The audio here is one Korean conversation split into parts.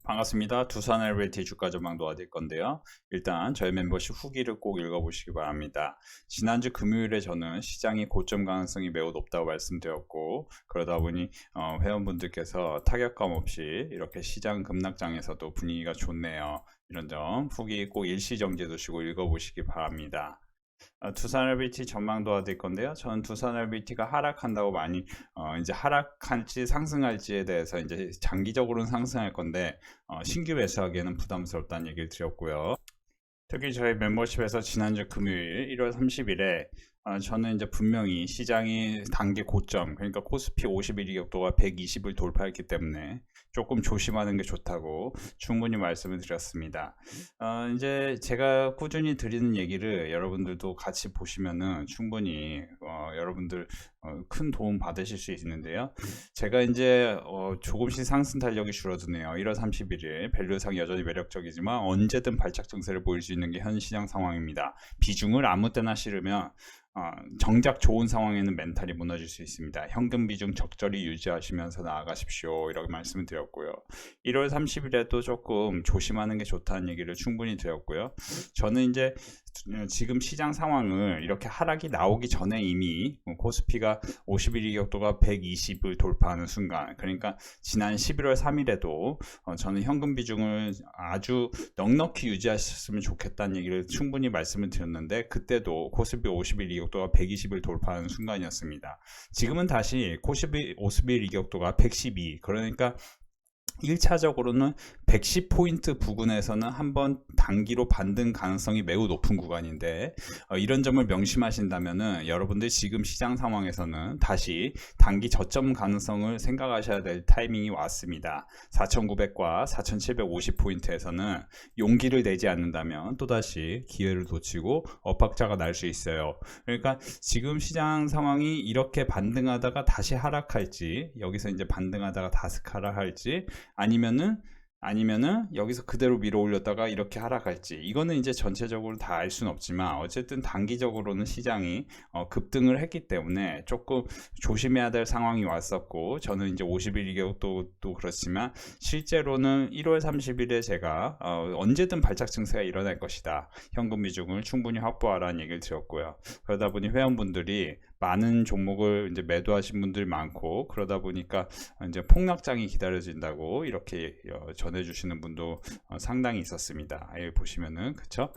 반갑습니다. 두산 LBT 주가 전망 도와드릴 건데요. 일단 저희 멤버십 후기를 꼭 읽어보시기 바랍니다. 지난주 금요일에 저는 시장이 고점 가능성이 매우 높다고 말씀드렸고, 그러다 보니 회원분들께서 타격감 없이 이렇게 시장 급락장에서도 분위기가 좋네요. 이런 점 후기 꼭 일시정지 두시고 읽어보시기 바랍니다. 두산 LBT 전망 도와드릴 건데요. 저는 두산 LBT가 하락한다고 많이 이제 하락할지 상승할지에 대해서 이제 장기적으로는 상승할 건데 신규 매수하기에는 부담스럽다는 얘기를 드렸고요. 특히 저희 멤버십에서 지난주 금요일 1월 30일에 저는 이제 분명히 시장이 단기 고점, 그러니까 코스피 51 이격도가 120을 돌파했기 때문에 조금 조심하는 게 좋다고 충분히 말씀을 드렸습니다. 이제 제가 꾸준히 드리는 얘기를 여러분들도 같이 보시면은 충분히 여러분들 큰 도움 받으실 수 있는데요. 제가 이제 조금씩 상승 탄력이 줄어드네요. 1월 31일 밸류상 여전히 매력적이지만 언제든 발작 증세를 보일 수 있는 게 현 시장 상황입니다. 비중을 아무 때나 실으면 정작 좋은 상황에는 멘탈이 무너질 수 있습니다. 현금 비중 적절히 유지하시면서 나아가십시오. 이렇게 말씀을 드렸고요. 1월 30일에도 조금 조심하는 게 좋다는 얘기를 충분히 드렸고요. 저는 이제 지금 시장 상황을 이렇게 하락이 나오기 전에 이미 코스피가 51 이격도가 120을 돌파하는 순간, 그러니까 지난 11월 3일에도 저는 현금 비중을 아주 넉넉히 유지하셨으면 좋겠다는 얘기를 충분히 말씀을 드렸는데, 그때도 코스피 51 이격도가 120을 돌파하는 순간이었습니다. 지금은 다시 코스피 51 이격도가 112, 그러니까 1차적으로는 110포인트 부근에서는 한번 단기로 반등 가능성이 매우 높은 구간인데, 이런 점을 명심하신다면은 여러분들 지금 시장 상황에서는 다시 단기 저점 가능성을 생각하셔야 될 타이밍이 왔습니다. 4900과 4750포인트에서는 용기를 내지 않는다면 또다시 기회를 놓치고 엇박자가 날 수 있어요. 그러니까 지금 시장 상황이 이렇게 반등하다가 다시 하락할지, 여기서 이제 반등하다가 다시 하락할지, 아니면은 여기서 그대로 밀어 올렸다가 이렇게 하락할지, 이거는 이제 전체적으로 다 알 수는 없지만 어쨌든 단기적으로는 시장이 급등을 했기 때문에 조금 조심해야 될 상황이 왔었고, 저는 이제 51 이격도 그렇지만 실제로는 1월 30일에 제가 언제든 발작 증세가 일어날 것이다, 현금 비중을 충분히 확보하라는 얘기를 드렸고요. 그러다 보니 회원분들이 많은 종목을 이제 매도하신 분들이 많고, 그러다 보니까 이제 폭락장이 기다려진다고 이렇게 전해주시는 분도 상당히 있었습니다. 여기 보시면은, 그쵸?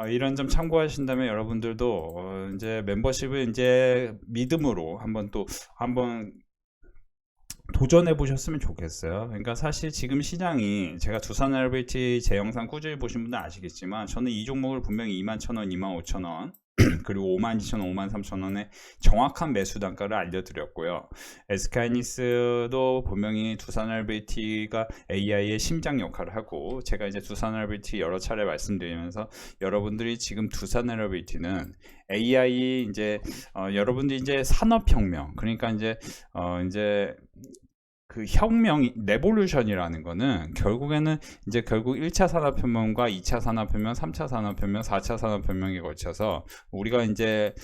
이런 점 참고하신다면 여러분들도 이제 멤버십을 이제 믿음으로 한번 도전해 보셨으면 좋겠어요. 그러니까 사실 지금 시장이, 제가 두산 LBT 제 영상 꾸준히 보신 분들 아시겠지만 저는 이 종목을 분명히 21,000원, 25,000원 그리고 52,000원, 53,000원의 정확한 매수 단가를 알려드렸고요. SK하이닉스도 분명히 두산 LBT가 AI의 심장 역할을 하고, 제가 이제 두산 LBT 여러 차례 말씀드리면서 여러분들이 지금 두산 LBT는 AI 이제 여러분들이 이제 산업혁명, 그러니까 이제 그 혁명, 레볼루션이라는 거는 결국에는 이제 결국 1차 산업혁명과 2차 산업혁명, 3차 산업혁명, 4차 산업혁명에 걸쳐서 우리가 이제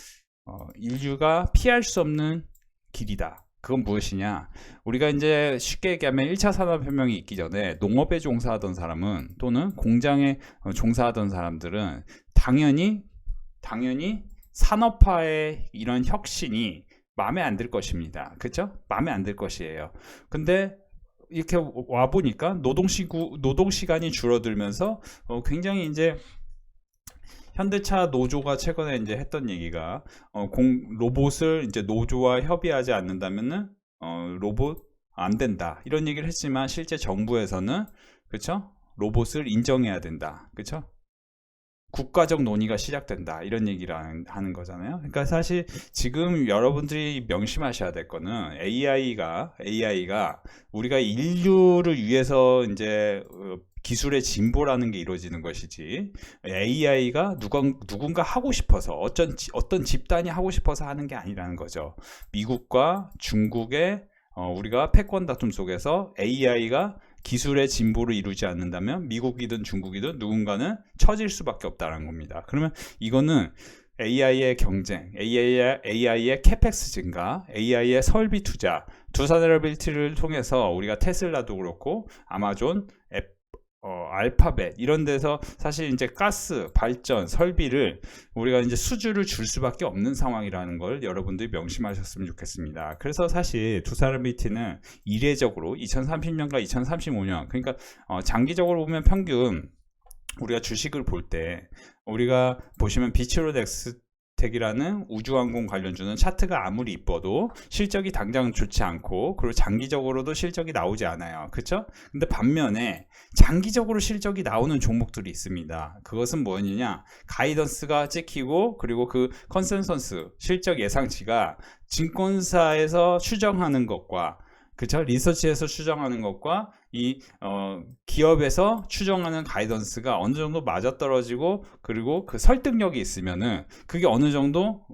인류가 피할 수 없는 길이다. 그건 무엇이냐? 우리가 이제 쉽게 얘기하면 1차 산업혁명이 있기 전에 농업에 종사하던 사람은, 또는 공장에 종사하던 사람들은 당연히 산업화의 이런 혁신이 마음에 안 들 것입니다. 그쵸? 마음에 안 들 것이에요. 근데 이렇게 와 보니까 노동 시간이 줄어들면서 굉장히 이제 현대차 노조가 최근에 이제 했던 얘기가 로봇을 이제 노조와 협의하지 않는다면은 로봇 안 된다, 이런 얘기를 했지만 실제 정부에서는, 그쵸? 로봇을 인정해야 된다. 그쵸? 국가적 논의가 시작된다, 이런 얘기를 하는 거잖아요. 그러니까 사실 지금 여러분들이 명심하셔야 될 거는 AI가 우리가 인류를 위해서 이제 기술의 진보라는 게 이루어지는 것이지, AI가 누군가 하고 싶어서, 어떤 집단이 하고 싶어서 하는 게 아니라는 거죠. 미국과 중국의 우리가 패권 다툼 속에서 AI가 기술의 진보를 이루지 않는다면 미국이든 중국이든 누군가는 처질 수밖에 없다는 겁니다. 그러면 이거는 AI의 경쟁, AI의 캐펙스 증가, AI의 설비 투자, 두산에너빌리티를 통해서 우리가 테슬라도 그렇고 아마존, 알파벳 이런 데서 사실 이제 가스 발전 설비를 우리가 이제 수주를 줄 수밖에 없는 상황이라는 걸 여러분들이 명심하셨으면 좋겠습니다. 그래서 사실 두산에너빌리티는 이례적으로 2030년과 2035년 그러니까 장기적으로 보면 평균 우리가 주식을 볼 때 우리가 보시면 비츠로덱스텍이라는 우주항공 관련주는 차트가 아무리 이뻐도 실적이 당장 좋지 않고 그리고 장기적으로도 실적이 나오지 않아요. 그렇죠? 근데 반면에 장기적으로 실적이 나오는 종목들이 있습니다. 그것은 뭐냐? 가이던스가 찍히고 그리고 그 컨센서스 실적 예상치가 증권사에서 추정하는 것과 그쵸? 리서치에서 추정하는 것과 이 기업에서 추정하는 가이던스가 어느 정도 맞아떨어지고 그리고 그 설득력이 있으면은 그게 어느 정도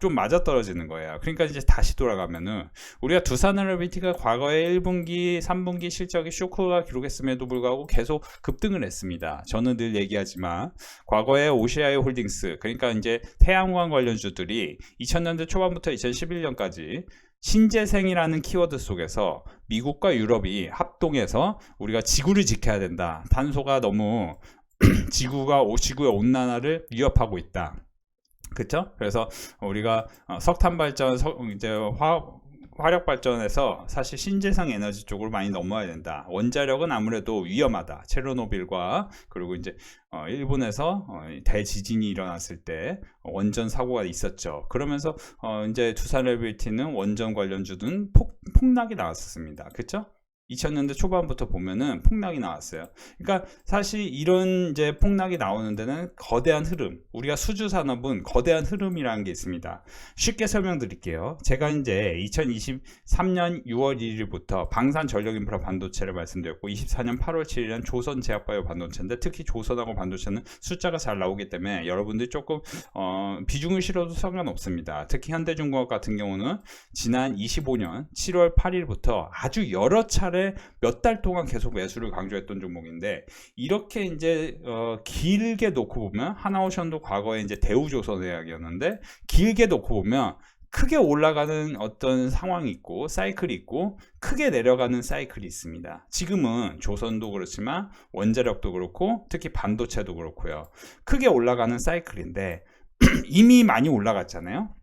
좀 맞아떨어지는 거예요. 그러니까 이제 다시 돌아가면은 우리가 두산에너빌리티가 과거에 1분기, 3분기 실적이 쇼크가 기록했음에도 불구하고 계속 급등을 했습니다. 저는 늘 얘기하지만 과거에 OCI 홀딩스 그러니까 이제 태양광 관련주들이 2000년대 초반부터 2011년까지 신재생이라는 키워드 속에서 미국과 유럽이 합동해서 우리가 지구를 지켜야 된다. 탄소가 너무 지구의 온난화를 위협하고 있다. 그렇죠? 그래서 우리가 석탄 발전, 이제 화력 발전에서 사실 신재생 에너지 쪽으로 많이 넘어야 된다. 원자력은 아무래도 위험하다. 체르노빌과 그리고 이제 일본에서 대지진이 일어났을 때 원전 사고가 있었죠. 그러면서 이제 두산에너빌리티는 원전 관련주는 폭락이 나왔었습니다. 그렇죠? 2000년대 초반부터 보면은 폭락이 나왔어요. 그러니까 사실 이런 이제 폭락이 나오는 데는 거대한 흐름, 우리가 수주 산업은 거대한 흐름이라는 게 있습니다. 쉽게 설명드릴게요. 제가 이제 2023년 6월 1일부터 방산 전력 인프라 반도체를 말씀드렸고 24년 8월 7일은 조선 제약바이오 반도체인데 특히 조선하고 반도체는 숫자가 잘 나오기 때문에 여러분들이 조금 비중을 실어도 상관없습니다. 특히 현대중공업 같은 경우는 지난 25년 7월 8일부터 아주 여러 차례 몇 달 동안 계속 매수를 강조했던 종목인데 이렇게 이제 길게 놓고 보면 하나오션도 과거에 이제 대우조선해약이었는데 길게 놓고 보면 크게 올라가는 어떤 상황이 있고 사이클이 있고 크게 내려가는 사이클이 있습니다. 지금은 조선도 그렇지만 원자력도 그렇고 특히 반도체도 그렇고요. 크게 올라가는 사이클인데 이미 많이 올라갔잖아요.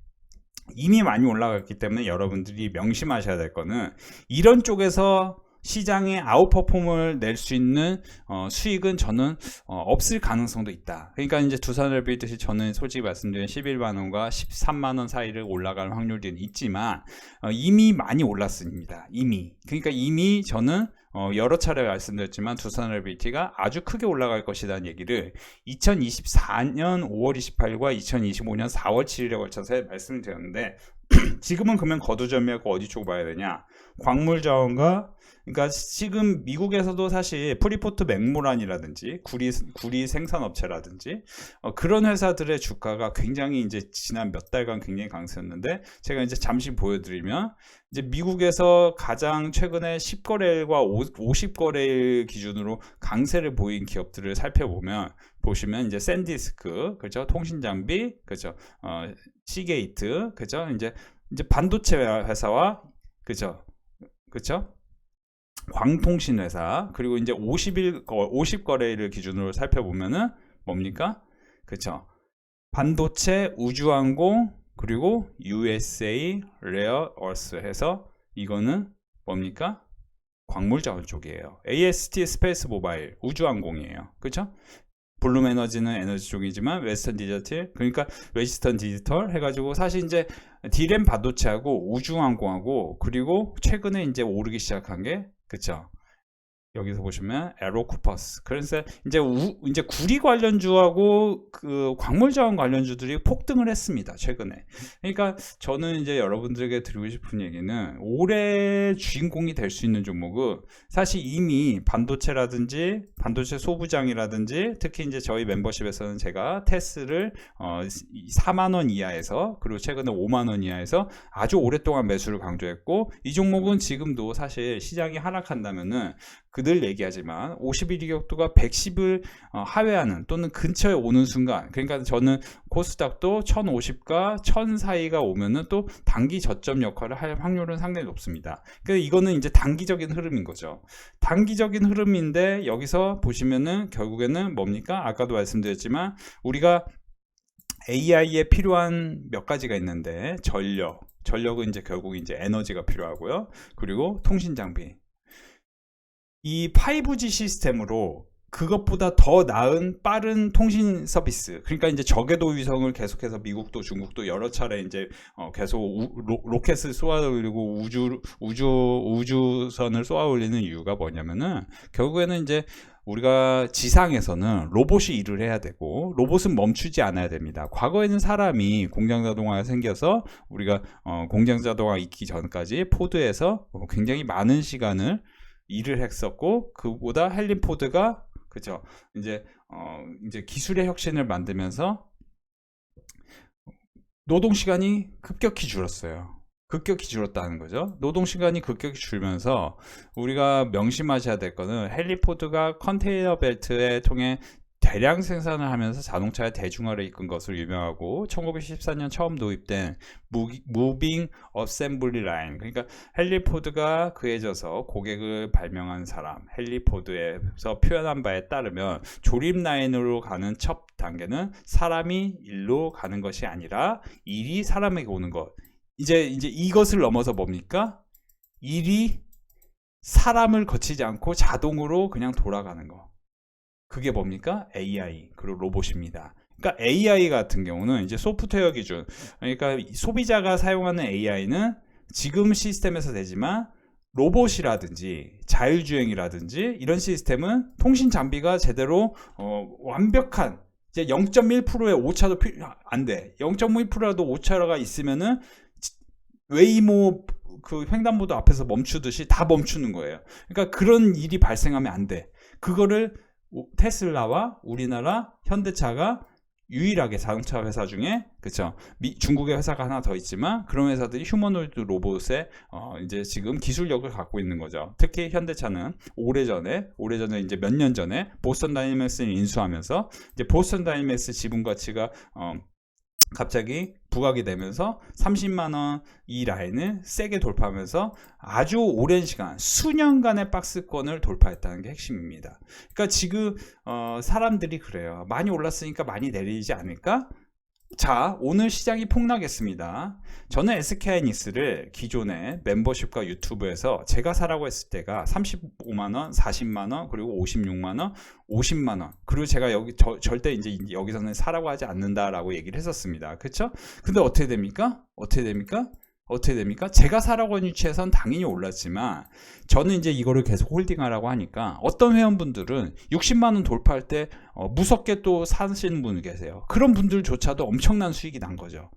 이미 많이 올라갔기 때문에 여러분들이 명심하셔야 될 거는 이런 쪽에서 시장에 아웃퍼폼을 낼 수 있는 수익은 저는 없을 가능성도 있다. 그러니까 이제 두산에너빌리티 저는 솔직히 말씀드리면 11만원과 13만원 사이를 올라갈 확률이 있지만 이미 많이 올랐습니다. 그러니까 이미 저는 여러 차례 말씀드렸지만 두산에너빌리티가 아주 크게 올라갈 것이라는 얘기를 2024년 5월 28일과 2025년 4월 7일에 걸쳐서 말씀을 드렸는데 지금은 그러면 거두절미하고 어디 쪽 봐야 되냐? 광물 자원과 그러니까 지금 미국에서도 사실 프리포트 맥모란이라든지 구리 생산업체라든지 그런 회사들의 주가가 굉장히 이제 지난 몇 달간 굉장히 강세였는데 제가 이제 잠시 보여드리면 이제 미국에서 가장 최근에 10거래일과 50거래일 기준으로 강세를 보인 기업들을 살펴보면 보시면 이제 샌디스크 그죠 통신장비 그죠 시게이트 그죠 이제 반도체 회사와 그죠 광통신 회사 그리고 이제 50거래일을 기준으로 살펴보면은 뭡니까? 그쵸? 반도체, 우주항공 그리고 USA 레어 얼스 해서 이거는 뭡니까? 광물자원 쪽이에요. AST 스페이스 모바일 우주항공이에요. 그쵸? 블룸 에너지는 에너지 쪽이지만 웨스턴 디지털 그러니까 웨스턴 디지털 해가지고 사실 이제 디램 반도체하고 우주항공하고 그리고 최근에 이제 오르기 시작한 게 그쵸 여기서 보시면 에로쿠퍼스 그래서 이제 구리 관련주하고 그 광물자원 관련주들이 폭등을 했습니다 최근에. 그러니까 저는 이제 여러분들에게 드리고 싶은 얘기는 올해 주인공이 될 수 있는 종목은 사실 이미 반도체라든지 반도체 소부장이라든지 특히 이제 저희 멤버십에서는 제가 테스를 4만원 이하에서 그리고 최근에 5만원 이하에서 아주 오랫동안 매수를 강조했고 이 종목은 지금도 사실 시장이 하락한다면은 그 늘 얘기하지만 51이격도가 110을 하회하는 또는 근처에 오는 순간, 그러니까 저는 코스닥도 1050과 1000 사이가 오면은 또 단기 저점 역할을 할 확률은 상당히 높습니다. 그러니까 이거는 이제 단기적인 흐름인 거죠. 단기적인 흐름인데 여기서 보시면은 결국에는 뭡니까? 아까도 말씀드렸지만 우리가 AI에 필요한 몇 가지가 있는데 전력은 이제 결국 이제 에너지가 필요하고요. 그리고 통신 장비. 이 5G 시스템으로 그것보다 더 나은 빠른 통신 서비스, 그러니까 이제 저궤도 위성을 계속해서 미국도 중국도 여러 차례 이제 계속 로켓을 쏘아 올리고 우주선을 쏘아 올리는 이유가 뭐냐면은 결국에는 이제 우리가 지상에서는 로봇이 일을 해야 되고 로봇은 멈추지 않아야 됩니다. 과거에는 사람이 공장자동화가 생겨서 우리가 공장자동화 있기 전까지 포드에서 굉장히 많은 시간을 일을 했었고, 그보다 헨리 포드가 그죠 이제 기술의 혁신을 만들면서 노동 시간이 급격히 줄었어요. 급격히 줄었다는 거죠. 노동 시간이 급격히 줄면서 우리가 명심하셔야 될 거는 헨리 포드가 컨테이너 벨트에 통해 대량 생산을 하면서 자동차의 대중화를 이끈 것으로 유명하고 1914년 처음 도입된 무빙 어셈블리 라인, 그러니까 헨리 포드가 그에 져서 고객을 발명한 사람 헨리 포드에서 표현한 바에 따르면 조립 라인으로 가는 첫 단계는 사람이 일로 가는 것이 아니라 일이 사람에게 오는 것. 이제 이것을 넘어서 뭡니까? 일이 사람을 거치지 않고 자동으로 그냥 돌아가는 거. 그게 뭡니까? AI 그리고 로봇입니다. 그러니까 AI 같은 경우는 이제 소프트웨어 기준, 그러니까 소비자가 사용하는 AI는 지금 시스템에서 되지만 로봇이라든지 자율주행이라든지 이런 시스템은 통신 장비가 제대로 완벽한 이제 0.1%의 오차도 안 돼. 0.1%라도 오차가 있으면은 웨이모 그 횡단보도 앞에서 멈추듯이 다 멈추는 거예요. 그러니까 그런 일이 발생하면 안 돼. 그거를 테슬라와 우리나라 현대차가 유일하게 자동차 회사 중에, 그쵸, 중국의 회사가 하나 더 있지만 그런 회사들이 휴머노이드 로봇에 이제 지금 기술력을 갖고 있는 거죠. 특히 현대차는 오래전에 이제 몇 년 전에 보스턴 다이내믹스를 인수하면서 이제 보스턴 다이내믹스 지분 가치가 갑자기 부각이 되면서 30만원 이 라인을 세게 돌파하면서 아주 오랜 시간 수년간의 박스권을 돌파했다는 게 핵심입니다. 그러니까 지금 사람들이 그래요. 많이 올랐으니까 많이 내리지 않을까? 자, 오늘 시장이 폭락했습니다. 저는 SK하이닉스를 기존에 멤버십과 유튜브에서 제가 사라고 했을 때가 35만원, 40만원, 그리고 56만원, 50만원, 그리고 제가 절대 이제 여기서는 사라고 하지 않는다라고 얘기를 했었습니다. 그쵸? 근데 어떻게 됩니까? 제가 사라고 한 위치에선 당연히 올랐지만 저는 이제 이거를 계속 홀딩하라고 하니까 어떤 회원분들은 60만원 돌파할 때 무섭게 또 사시는 분이 계세요. 그런 분들조차도 엄청난 수익이 난 거죠.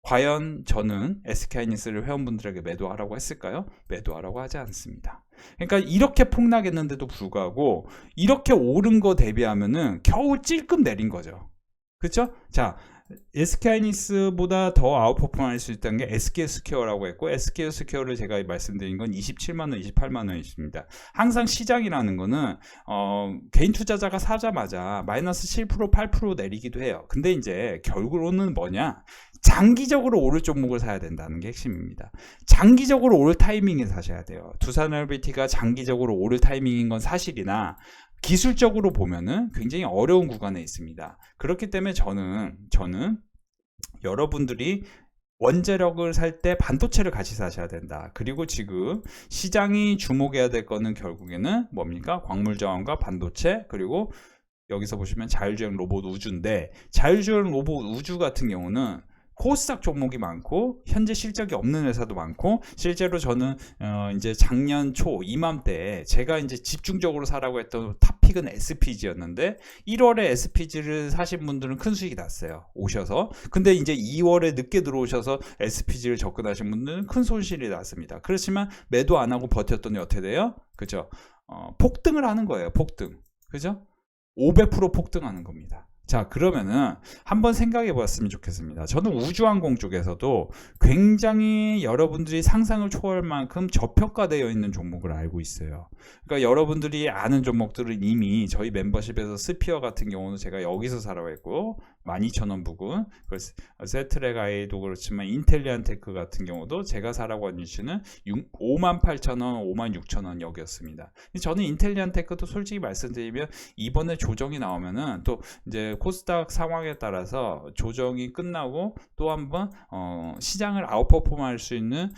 과연 저는 SK하이닉스를 회원분들에게 매도하라고 했을까요? 매도하라고 하지 않습니다. 그러니까 이렇게 폭락했는데도 불구하고 이렇게 오른 거 대비하면은 겨우 찔끔 내린 거죠. 그렇죠? 자, SK하이닉스보다 더 아웃퍼폼할 수 있다는 게 SK스퀘어라고 했고, SK스퀘어를 제가 말씀드린 건 27만원, 28만원 있습니다. 항상 시장이라는 거는 개인 투자자가 사자마자 마이너스 7%, 8% 내리기도 해요. 근데 이제 결국으로는 뭐냐? 장기적으로 오를 종목을 사야 된다는 게 핵심입니다. 장기적으로 오를 타이밍에 사셔야 돼요. 두산LBT가 장기적으로 오를 타이밍인 건 사실이나 기술적으로 보면은 굉장히 어려운 구간에 있습니다. 그렇기 때문에 저는 여러분들이 원재력을 살 때 반도체를 같이 사셔야 된다. 그리고 지금 시장이 주목해야 될 거는 결국에는 뭡니까? 광물자원과 반도체, 그리고 여기서 보시면 자율주행 로봇 우주인데, 자율주행 로봇 우주 같은 경우는 코스닥 종목이 많고 현재 실적이 없는 회사도 많고, 실제로 저는 이제 작년 초 이맘때 제가 이제 집중적으로 사라고 했던 탑픽은 SPG였는데 1월에 SPG를 사신 분들은 큰 수익이 났어요. 오셔서. 근데 이제 2월에 늦게 들어오셔서 SPG를 접근하신 분들은 큰 손실이 났습니다. 그렇지만 매도 안 하고 버텼더니 어떻게 돼요? 그죠? 폭등을 하는 거예요. 폭등. 그죠? 500% 폭등하는 겁니다. 자, 그러면은 한번 생각해 보았으면 좋겠습니다. 저는 우주항공 쪽에서도 굉장히 여러분들이 상상을 초월할 만큼 저평가되어 있는 종목을 알고 있어요. 그러니까 여러분들이 아는 종목들은 이미 저희 멤버십에서 스피어 같은 경우는 제가 여기서 사라고 했고 12,000원 부근, 세트랙 아이도 그렇지만 인텔리안테크 같은 경우도 제가 사라고 한 이슈는 58,000원, 56,000원 여기였습니다. 저는 인텔리안테크도 솔직히 말씀드리면 이번에 조정이 나오면은 또 이제 코스닥 상황에 따라서 조정이 끝나고 또 한번 시장을 아웃퍼폼할 수 있는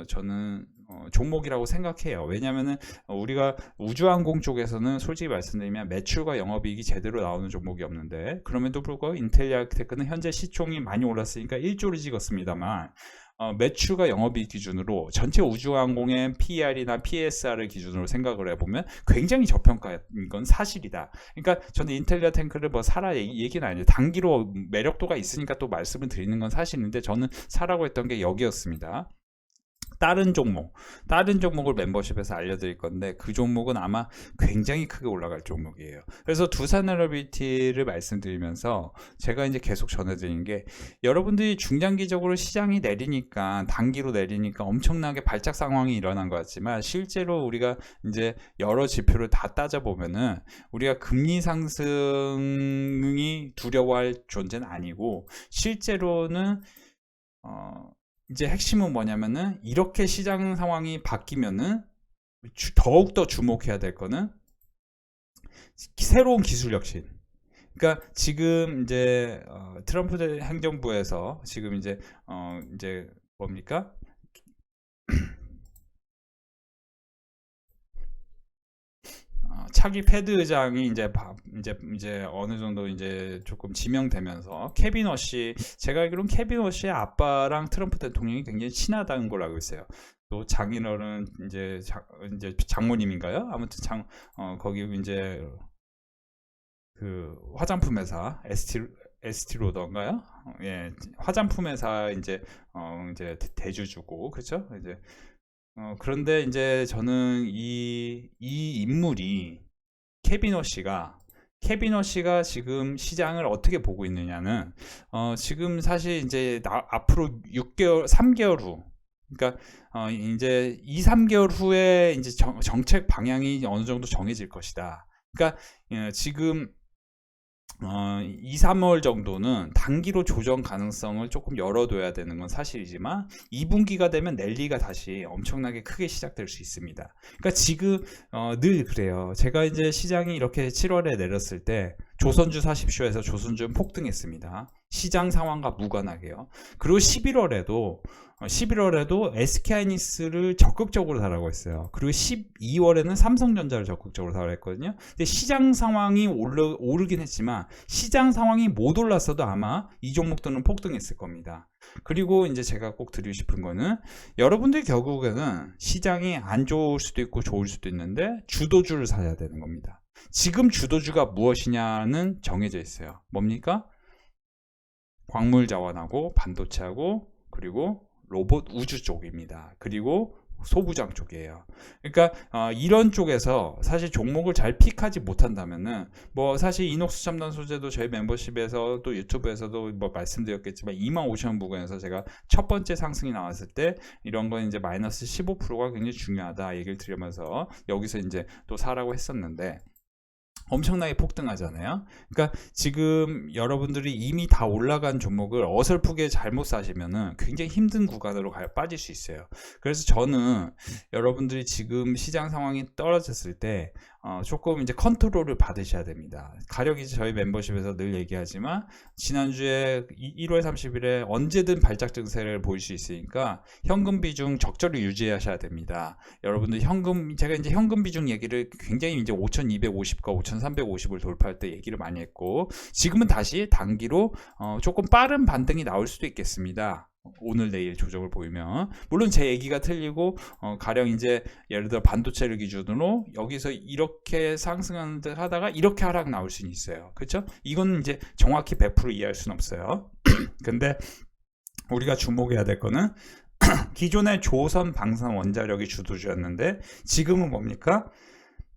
저는 종목이라고 생각해요. 왜냐하면은 우리가 우주항공 쪽에서는 솔직히 말씀드리면 매출과 영업이익이 제대로 나오는 종목이 없는데 그럼에도 불구하고 인텔리아테크는 현재 시총이 많이 올랐으니까 1조를 찍었습니다만 매출과 영업이익 기준으로 전체 우주항공의 PER이나 PSR을 기준으로 생각을 해보면 굉장히 저평가인 건 사실이다. 그러니까 저는 인텔리아 탱크를 뭐 사라 얘기는 아니에요. 단기로 매력도가 있으니까 또 말씀을 드리는 건 사실인데 저는 사라고 했던 게 여기였습니다. 다른 종목을 멤버십에서 알려드릴 건데 그 종목은 아마 굉장히 크게 올라갈 종목이에요. 그래서 두산에너비티를 말씀드리면서 제가 이제 계속 전해드리는 게 여러분들이 중장기적으로 시장이 내리니까 단기로 내리니까 엄청나게 발작 상황이 일어난 것 같지만 실제로 우리가 이제 여러 지표를 다 따져보면은 우리가 금리 상승이 두려워할 존재는 아니고 실제로는 이제 핵심은 뭐냐면은 이렇게 시장 상황이 바뀌면은 더욱더 주목해야 될 거는 새로운 기술 혁신. 그러니까 지금 이제 트럼프 행정부에서 지금 이제 뭡니까? 차기 패드 의장이 이제 어느 정도 이제 조금 지명되면서 케빈 워시, 제가 알기로는 케빈 워시의 아빠랑 트럼프 대통령이 굉장히 친하다는 걸 알고 있어요. 또 장인어른 이제 장모님인가요? 아무튼 거기 이제 그 화장품 회사 에스티로더인가요? 예, 화장품 회사 이제 대주주고 그렇죠? 이제 그런데 이제 저는 이 인물이 케빈 워시가 지금 시장을 어떻게 보고 있느냐는 지금 사실 이제 앞으로 3개월 후 그러니까 이제 3개월 후에 이제 정책 방향이 어느 정도 정해질 것이다. 그러니까 지금 2, 3월 정도는 단기로 조정 가능성을 조금 열어둬야 되는 건 사실이지만 2분기가 되면 랠리가 다시 엄청나게 크게 시작될 수 있습니다. 그러니까 지금 늘 그래요. 제가 이제 시장이 이렇게 7월에 내렸을 때 조선주 사십시오에서 조선주는 폭등했습니다. 시장 상황과 무관하게요. 그리고 11월에도 SK하이닉스를 적극적으로 사라고 했어요. 그리고 12월에는 삼성전자를 적극적으로 사라고 했거든요. 근데 시장 상황이 오르긴 했지만 시장 상황이 못 올랐어도 아마 이 종목들은 폭등했을 겁니다. 그리고 이제 제가 꼭 드리고 싶은 거는 여러분들 결국에는 시장이 안 좋을 수도 있고 좋을 수도 있는데 주도주를 사야 되는 겁니다. 지금 주도주가 무엇이냐는 정해져 있어요. 뭡니까? 광물 자원하고 반도체하고 그리고 로봇 우주 쪽입니다. 그리고 소부장 쪽이에요. 그러니까 이런 쪽에서 사실 종목을 잘 픽하지 못한다면은 뭐 사실 이녹스 첨단 소재도 저희 멤버십에서 또 유튜브에서도 뭐 말씀드렸겠지만 25,000원 부근에서 제가 첫 번째 상승이 나왔을 때 이런 건 이제 마이너스 15%가 굉장히 중요하다 얘기를 드리면서 여기서 이제 또 사라고 했었는데 엄청나게 폭등하잖아요. 그러니까 지금 여러분들이 이미 다 올라간 종목을 어설프게 잘못 사시면은 굉장히 힘든 구간으로 빠질 수 있어요. 그래서 저는 여러분들이 지금 시장 상황이 떨어졌을 때 조금 이제 컨트롤을 받으셔야 됩니다. 가령 이제 저희 멤버십에서 늘 얘기하지만 지난주에 1월 30일에 언제든 발작 증세를 보일 수 있으니까 현금 비중 적절히 유지하셔야 됩니다. 여러분들 제가 이제 현금 비중 얘기를 굉장히 이제 5,250과 5,350을 돌파할 때 얘기를 많이 했고 지금은 다시 단기로 조금 빠른 반등이 나올 수도 있겠습니다. 오늘 내일 조정을 보이면 물론 제 얘기가 틀리고 가령 이제 예를 들어 반도체를 기준으로 여기서 이렇게 상승하다가 이렇게 하락 나올 수는 있어요. 그렇죠? 이건 이제 정확히 100% 이해할 수는 없어요. 근데 우리가 주목해야 될 거는 기존의 조선 방산 원자력이 주도주였는데 지금은 뭡니까?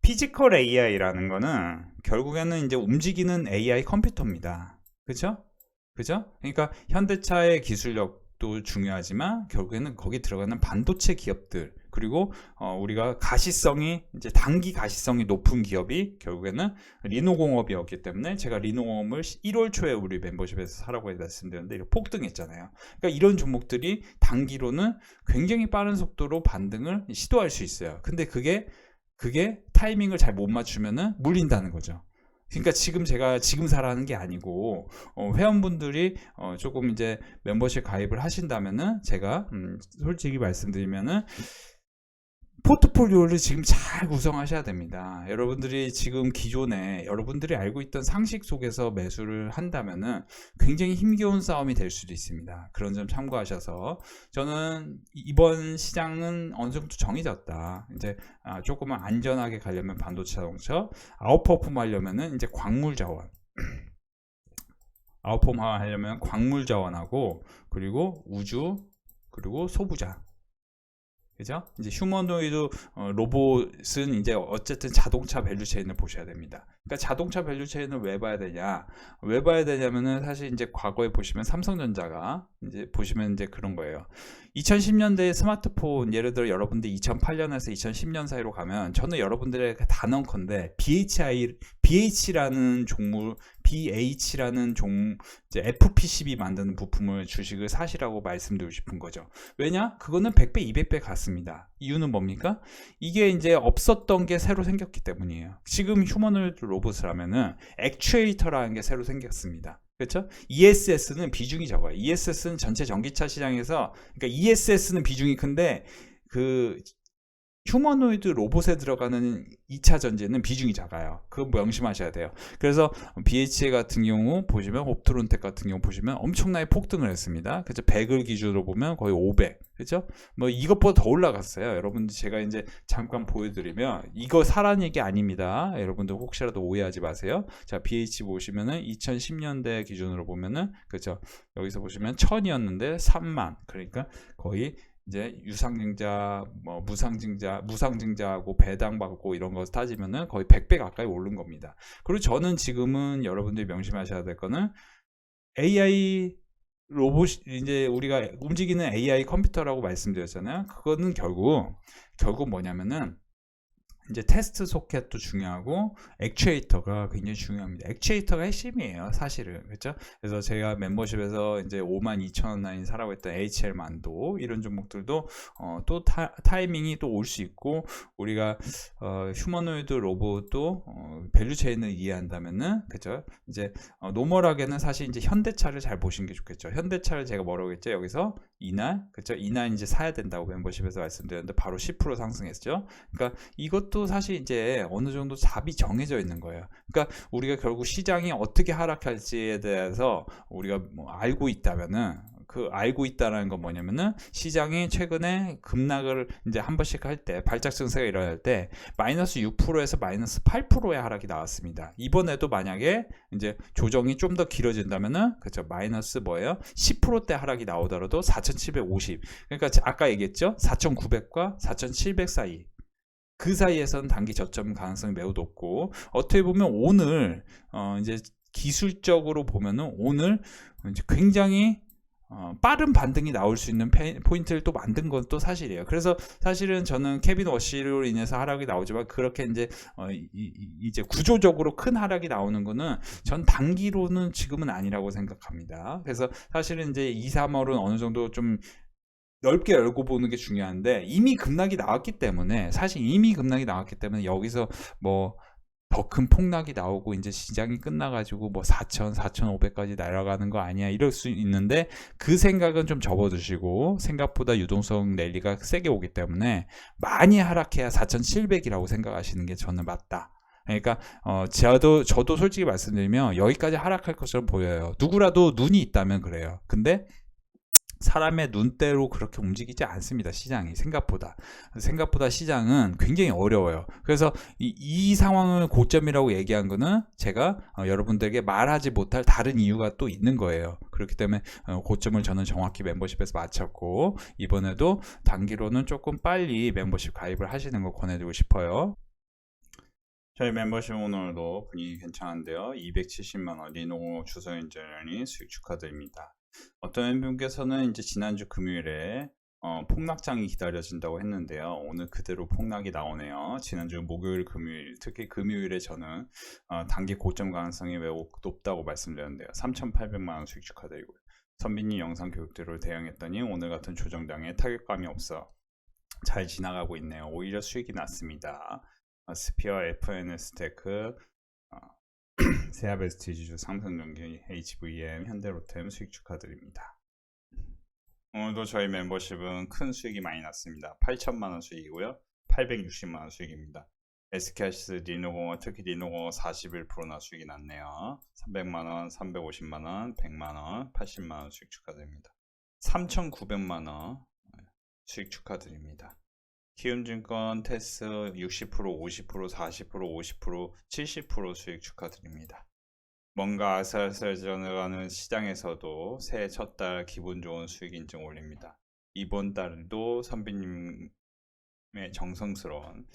피지컬 AI라는 거는 결국에는 이제 움직이는 AI 컴퓨터입니다. 그죠? 그죠? 그러니까 현대차의 기술력도 중요하지만 결국에는 거기 들어가는 반도체 기업들, 그리고 우리가 가시성이 이제 단기 가시성이 높은 기업이 결국에는 리노공업이었기 때문에 제가 리노공업을 1월 초에 우리 멤버십에서 사라고 말씀드렸는데 폭등했잖아요. 그러니까 이런 종목들이 단기로는 굉장히 빠른 속도로 반등을 시도할 수 있어요. 근데 그게 타이밍을 잘 못 맞추면은 물린다는 거죠. 그러니까 제가 지금 사라는 게 아니고 회원분들이 조금 이제 멤버십 가입을 하신다면은 제가 솔직히 말씀드리면은 포트폴리오를 지금 잘 구성하셔야 됩니다. 여러분들이 지금 기존에 여러분들이 알고 있던 상식 속에서 매수를 한다면은 굉장히 힘겨운 싸움이 될 수도 있습니다. 그런 점 참고하셔서, 저는 이번 시장은 어느 정도 정해졌다. 이제 조금은 안전하게 가려면 반도체 자동차, 아웃퍼폼 하려면은 이제 광물 자원. 아웃퍼폼 하려면 광물 자원하고, 그리고 우주, 그리고 소부장. 그죠? 이제 휴머노이드 로봇은 이제 어쨌든 자동차 밸류체인을 보셔야 됩니다. 그러니까 자동차 밸류체인을 왜 봐야 되냐? 왜 봐야 되냐면은 사실 이제 과거에 보시면 삼성전자가 이제 보시면 이제 그런 거예요. 2010년대에 스마트폰, 예를 들어 여러분들 2008년에서 2010년 사이로 가면 저는 여러분들에게 단언컨대 BH라는 종물, BH라는 이제 FPCB 만드는 부품을 주식을 사시라고 말씀드리고 싶은 거죠. 왜냐? 그거는 100배, 200배 갔습니다. 이유는 뭡니까? 이게 이제 없었던 게 새로 생겼기 때문이에요. 지금 휴머노이드 로봇을 하면은 액추에이터라는 게 새로 생겼습니다. 그렇죠? ESS는 비중이 적어요. ESS는 전체 전기차 시장에서, 그러니까 ESS는 비중이 큰데 그 휴머노이드 로봇에 들어가는 2차 전지는 비중이 작아요. 그거 명심하셔야 돼요. 그래서 BHA 같은 경우 보시면, 옵트론텍 같은 경우 보시면 엄청나게 폭등을 했습니다. 그죠? 100을 기준으로 보면 거의 500. 그죠? 뭐 이것보다 더 올라갔어요. 여러분들 제가 이제 잠깐 보여드리면, 이거 사라는 얘기 아닙니다. 여러분들 혹시라도 오해하지 마세요. 자, BH 보시면은 2010년대 기준으로 보면은, 그죠? 여기서 보시면 1000이었는데 3만. 그러니까 거의 이제 유상증자, 뭐 무상증자하고 배당받고 이런 거 따지면은 거의 100배 가까이 오른 겁니다. 그리고 저는 지금은 여러분들이 명심하셔야 될 거는 AI 로봇, 이제 우리가 움직이는 AI 컴퓨터라고 말씀드렸잖아요. 그거는 결국 뭐냐면은 이제 테스트 소켓도 중요하고 액추에이터가 굉장히 중요합니다. 액추에이터가 핵심이에요, 사실은. 그렇죠? 그래서 제가 멤버십에서 이제 52,000원 라인 사라고 했던 HL만도, 이런 종목들도 또 타이밍이 또 올 수 있고, 우리가 휴머노이드 로봇도 밸류체인을 이해한다면은, 그죠? 이제 노멀하게는 사실 이제 현대차를 잘 보시는 게 좋겠죠. 현대차를 제가 뭐라고 했죠? 여기서 이날, 그죠? 이날 이제 사야 된다고 멤버십에서 말씀드렸는데 바로 10% 상승했죠. 그러니까 이것도 사실 이제 어느 정도 답이 정해져 있는 거예요. 그러니까 우리가 결국 시장이 어떻게 하락할지에 대해서 우리가 뭐 알고 있다면은, 그 알고 있다라는 건 뭐냐면은, 시장이 최근에 급락을 이제 한 번씩 할 때, 발작 증세가 일어날 때 마이너스 6%에서 마이너스 8%의 하락이 나왔습니다. 이번에도 만약에 이제 조정이 좀 더 길어진다면은, 그렇죠, 마이너스 뭐예요? 10%대 하락이 나오더라도 4,750. 그러니까 아까 얘기했죠? 4,900과 4,700 사이. 그 사이에서는 단기 저점 가능성이 매우 높고, 어떻게 보면 오늘 이제 기술적으로 보면은 오늘 이제 굉장히 빠른 반등이 나올 수 있는 포인트를 또 만든 건 또 사실이에요. 그래서 사실은 저는 케빈 워시로 인해서 하락이 나오지만, 그렇게 이제 이제 구조적으로 큰 하락이 나오는 거는 전 단기로는 지금은 아니라고 생각합니다. 그래서 사실은 이제 2, 3월은 어느 정도 좀 넓게 열고 보는 게 중요한데, 이미 급락이 나왔기 때문에, 여기서 뭐 더 큰 폭락이 나오고 이제 시장이 끝나가지고 뭐 4,000, 4,500까지 날아가는 거 아니야, 이럴 수 있는데, 그 생각은 좀 접어두시고, 생각보다 유동성 랠리가 세게 오기 때문에 많이 하락해야 4,700이라고 생각하시는 게 저는 맞다. 그러니까 저도 솔직히 말씀드리면 여기까지 하락할 것처럼 보여요. 누구라도 눈이 있다면 그래요. 근데 사람의 눈대로 그렇게 움직이지 않습니다. 시장이 생각보다 시장은 굉장히 어려워요. 그래서 이 상황을 고점이라고 얘기한 거는 제가 여러분들에게 말하지 못할 다른 이유가 또 있는 거예요. 그렇기 때문에 고점을 저는 정확히 멤버십에서 맞췄고, 이번에도 단기로는 조금 빨리 멤버십 가입을 하시는 거 권해드리고 싶어요. 저희 멤버십 오늘도 분위기 괜찮은데요. 270만원 리노 주소연전이 수익 축하드립니다. 어떤 분께서는 이제 지난주 금요일에 폭락장이 기다려진다고 했는데요. 오늘 그대로 폭락이 나오네요. 지난주 목요일, 금요일, 특히 금요일에 저는 단기 고점 가능성이 매우 높다고 말씀드렸는데요. 3,800만원 수익 축하드리고요. 선비님 영상 교육대로 대응했더니 오늘 같은 조정장에 타격감이 없어 잘 지나가고 있네요. 오히려 수익이 났습니다. 스피어, FNS 테크, 세아베스티지주, 삼성전기, HVM, 현대로템 수익 축하드립니다. 오늘도 저희 멤버십은 큰 수익이 많이 났습니다. 8천만원 수익이고요. 860만원 수익입니다. SK하시스, 리노공업, 특히 리노공업 41%나 수익이 났네요. 300만원, 350만원, 100만원, 80만원 수익 축하드립니다. 3,900만원 수익 축하드립니다. 키움증권, 테스 60%, 50%, 40%, 50%, 70% 수익 축하드립니다. 뭔가 아슬아슬해져가는 시장에서도 새해 첫 달 기분 좋은 수익 인증 올립니다. 이번 달도 선비님의 정성스러운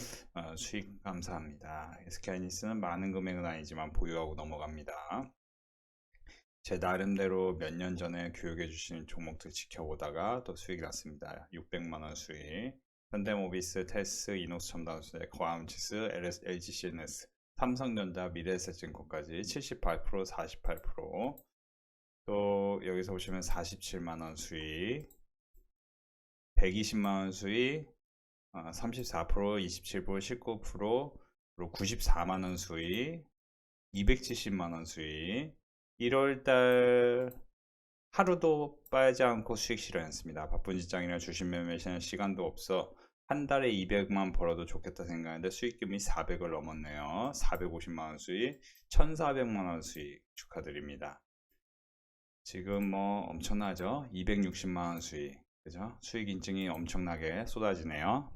수익 감사합니다. SK하이닉스는 많은 금액은 아니지만 보유하고 넘어갑니다. 제 나름대로 몇 년 전에 교육해 주신 종목들 지켜보다가 또 수익이 났습니다. 600만원 수익. 현대모비스, 테스, 이노스첨단소재, 거암지수, LGCNS, 삼성전자, 미래에셋증권까지 78%, 48%. 또 여기서 보시면 47만원 수익, 120만원 수익, 34%, 27%, 19%, 그리고 94만원 수익, 270만원 수익. 1월달 하루도 빠지지 않고 수익 실현했습니다. 바쁜 직장이라 주식 매매 시간도 없어 한 달에 200만 벌어도 좋겠다 생각했는데 수익금이 400을 넘었네요. 450만원 수익, 1400만원 수익 축하드립니다. 지금 뭐 엄청나죠? 260만원 수익, 그죠? 수익 인증이 엄청나게 쏟아지네요.